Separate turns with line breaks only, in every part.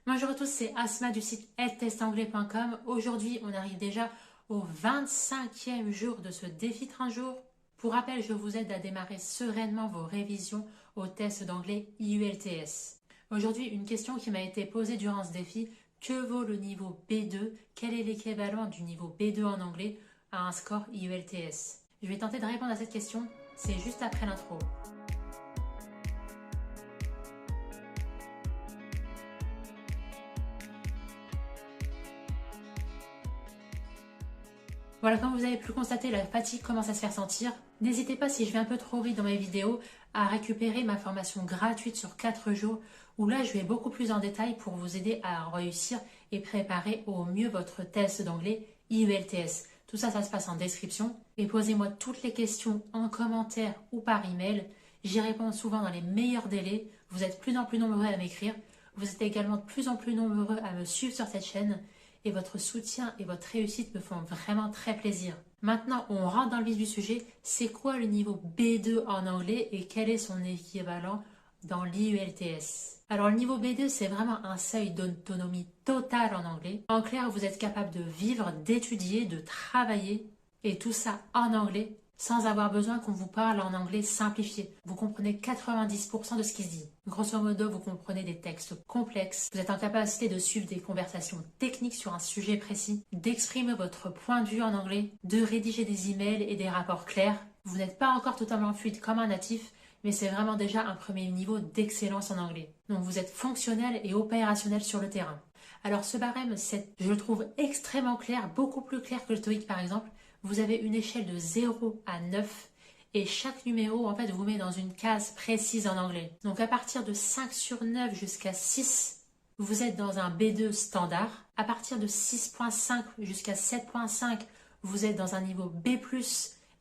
Bonjour à tous, c'est Asma du site eltestangais.com. Aujourd'hui, on arrive déjà au 25e jour de ce défi 30 jours. Pour rappel, je vous aide à démarrer sereinement vos révisions au test d'anglais IULTS. Aujourd'hui, une question qui m'a été posée durant ce défi, que vaut le niveau B2? Quel est l'équivalent du niveau B2 en anglais à un score IULTS? Je vais tenter de répondre à cette question, c'est juste après l'intro. Voilà, comme vous avez pu le constater, la fatigue commence à se faire sentir. N'hésitez pas, si je vais un peu trop vite dans mes vidéos, à récupérer ma formation gratuite sur 4 jours, où là je vais beaucoup plus en détail pour vous aider à réussir et préparer au mieux votre test d'anglais IELTS. Tout ça, ça se passe en description. Et posez-moi toutes les questions en commentaire ou par email. J'y réponds souvent dans les meilleurs délais. Vous êtes de plus en plus nombreux à m'écrire. Vous êtes également de plus en plus nombreux à me suivre sur cette chaîne. Et votre soutien et votre réussite me font vraiment très plaisir. Maintenant, on rentre dans le vif du sujet. C'est quoi le niveau B2 en anglais et quel est son équivalent dans l'IELTS? Alors, le niveau B2, c'est vraiment un seuil d'autonomie totale en anglais. En clair, vous êtes capable de vivre, d'étudier, de travailler et tout ça en anglais sans avoir besoin qu'on vous parle en anglais simplifié. Vous comprenez 90% de ce qui se dit. Grosso modo, vous comprenez des textes complexes, vous êtes en capacité de suivre des conversations techniques sur un sujet précis, d'exprimer votre point de vue en anglais, de rédiger des emails et des rapports clairs. Vous n'êtes pas encore totalement fluide comme un natif, mais c'est vraiment déjà un premier niveau d'excellence en anglais. Donc vous êtes fonctionnel et opérationnel sur le terrain. Alors ce barème, je le trouve extrêmement clair, beaucoup plus clair que le TOEIC par exemple. Vous avez une échelle de 0 à 9 et chaque numéro en fait vous met dans une case précise en anglais. Donc à partir de 5 sur 9 jusqu'à 6, vous êtes dans un B2 standard. À partir de 6.5 jusqu'à 7.5, vous êtes dans un niveau B+,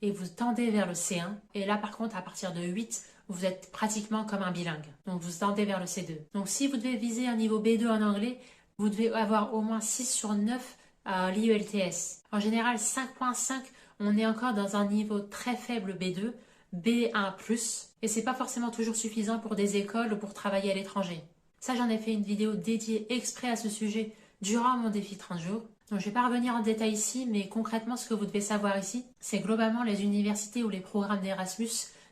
et vous tendez vers le C1. Et là par contre à partir de 8, vous êtes pratiquement comme un bilingue. Donc vous tendez vers le C2. Donc si vous devez viser un niveau B2 en anglais, vous devez avoir au moins 6 sur 9 à l'IELTS. En général, 5.5, on est encore dans un niveau très faible B2, B1+, et c'est pas forcément toujours suffisant pour des écoles ou pour travailler à l'étranger. Ça, j'en ai fait une vidéo dédiée exprès à ce sujet durant mon défi 30 jours. Donc, je vais pas revenir en détail ici, mais concrètement, ce que vous devez savoir ici, c'est globalement les universités ou les programmes d'Erasmus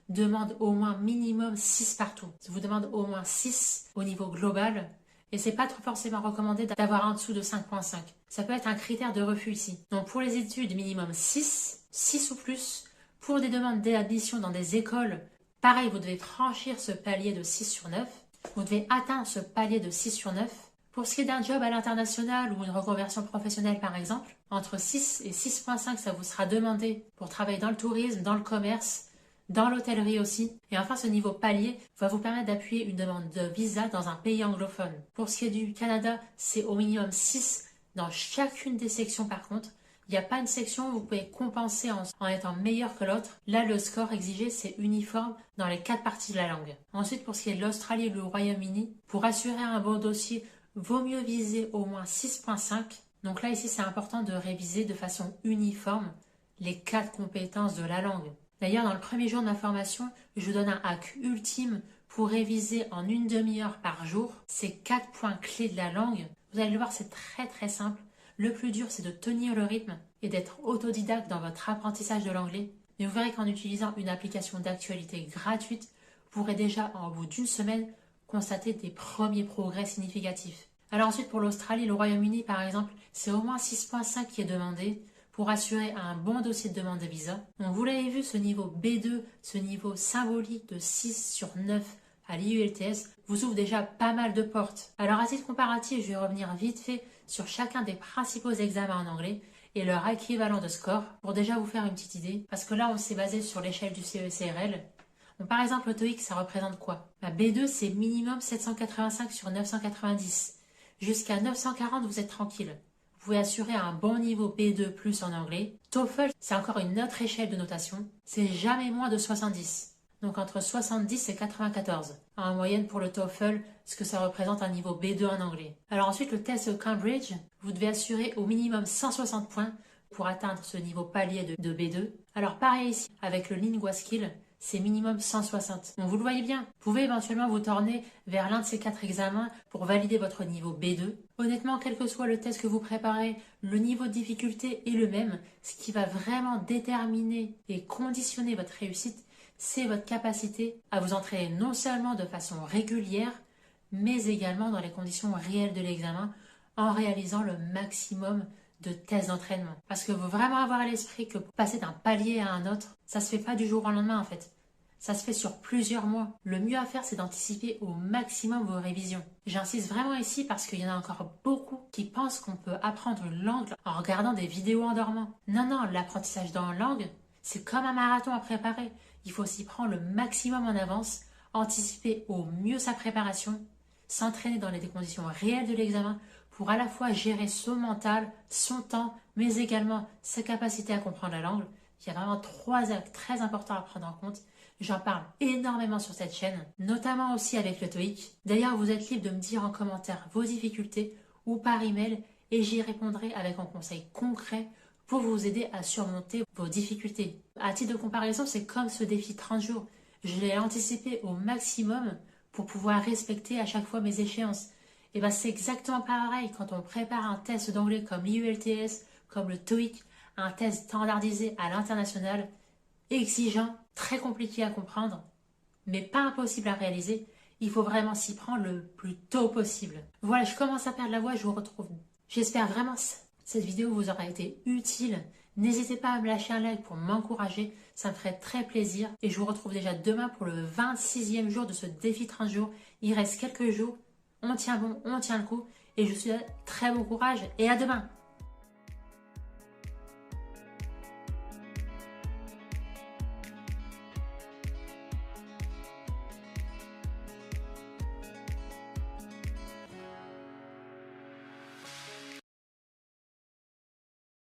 demandent au moins minimum 6 partout. Ils vous demandent au moins 6 au niveau global. Et c'est pas trop forcément recommandé d'avoir en dessous de 5.5. Ça peut être un critère de refus ici. Donc pour les études, minimum 6, 6 ou plus. Pour des demandes d'admission dans des écoles, pareil, vous devez franchir ce palier de 6 sur 9. Vous devez atteindre ce palier de 6 sur 9. Pour ce qui est d'un job à l'international ou une reconversion professionnelle par exemple, entre 6 et 6.5, ça vous sera demandé pour travailler dans le tourisme, dans le commerce, dans l'hôtellerie aussi. Et enfin, ce niveau palier va vous permettre d'appuyer une demande de visa dans un pays anglophone. Pour ce qui est du Canada, c'est au minimum 6 dans chacune des sections par contre. Il n'y a pas une section où vous pouvez compenser en étant meilleur que l'autre. Là, le score exigé, c'est uniforme dans les 4 parties de la langue. Ensuite, pour ce qui est de l'Australie ou le Royaume-Uni, pour assurer un bon dossier, vaut mieux viser au moins 6.5. Donc là, ici, c'est important de réviser de façon uniforme les 4 compétences de la langue. D'ailleurs, dans le premier jour de ma formation, je vous donne un hack ultime pour réviser en une demi-heure par jour ces 4 points clés de la langue. Vous allez le voir, c'est très très simple. Le plus dur, c'est de tenir le rythme et d'être autodidacte dans votre apprentissage de l'anglais. Mais vous verrez qu'en utilisant une application d'actualité gratuite, vous pourrez déjà, en bout d'une semaine, constater des premiers progrès significatifs. Alors ensuite, pour l'Australie et le Royaume-Uni, par exemple, c'est au moins 6.5 qui est demandé pour assurer un bon dossier de demande de visa. Donc vous l'avez vu, ce niveau B2, ce niveau symbolique de 6 sur 9 à l'IELTS vous ouvre déjà pas mal de portes. Alors à titre comparatif, je vais revenir vite fait sur chacun des principaux examens en anglais et leur équivalent de score pour déjà vous faire une petite idée. Parce que là, on s'est basé sur l'échelle du CECRL. Donc par exemple, le TOEIC, ça représente quoi? B2, c'est minimum 785 sur 990. Jusqu'à 940, vous êtes tranquille. Vous pouvez assurer un bon niveau B2+ en anglais. TOEFL, c'est encore une autre échelle de notation. C'est jamais moins de 70. Donc entre 70 et 94. En moyenne pour le TOEFL, ce que ça représente un niveau B2 en anglais. Alors ensuite, le test Cambridge, vous devez assurer au minimum 160 points pour atteindre ce niveau palier de B2. Alors pareil ici, avec le Lingua Skill, c'est minimum 160. Donc vous le voyez bien, vous pouvez éventuellement vous tourner vers l'un de ces 4 examens pour valider votre niveau B2. Honnêtement, quel que soit le test que vous préparez, le niveau de difficulté est le même. Ce qui va vraiment déterminer et conditionner votre réussite, c'est votre capacité à vous entraîner non seulement de façon régulière, mais également dans les conditions réelles de l'examen, en réalisant le maximum de tests d'entraînement. Parce que vous vraiment avoir à l'esprit que pour passer d'un palier à un autre, ça se fait pas du jour au lendemain en fait. Ça se fait sur plusieurs mois. Le mieux à faire, c'est d'anticiper au maximum vos révisions. J'insiste vraiment ici parce qu'il y en a encore beaucoup qui pensent qu'on peut apprendre une langue en regardant des vidéos en dormant. Non, non, l'apprentissage dans une langue, c'est comme un marathon à préparer. Il faut s'y prendre le maximum en avance, anticiper au mieux sa préparation, s'entraîner dans les conditions réelles de l'examen pour à la fois gérer son mental, son temps, mais également sa capacité à comprendre la langue. Il y a vraiment 3 actes très importants à prendre en compte. J'en parle énormément sur cette chaîne, notamment aussi avec le TOEIC. D'ailleurs, vous êtes libre de me dire en commentaire vos difficultés ou par email et j'y répondrai avec un conseil concret pour vous aider à surmonter vos difficultés. À titre de comparaison, c'est comme ce défi 30 jours. Je l'ai anticipé au maximum pour pouvoir respecter à chaque fois mes échéances. Et bien c'est exactement pareil quand on prépare un test d'anglais comme l'IELTS, comme le TOEIC, un test standardisé à l'international, exigeant, très compliqué à comprendre, mais pas impossible à réaliser. Il faut vraiment s'y prendre le plus tôt possible. Voilà, je commence à perdre la voix, je vous retrouve. J'espère vraiment que cette vidéo vous aura été utile. N'hésitez pas à me lâcher un like pour m'encourager, ça me ferait très plaisir. Et je vous retrouve déjà demain pour le 26e jour de ce défi 30 jours. Il reste quelques jours, on tient bon, on tient le coup. Et je vous souhaite très bon courage et à demain.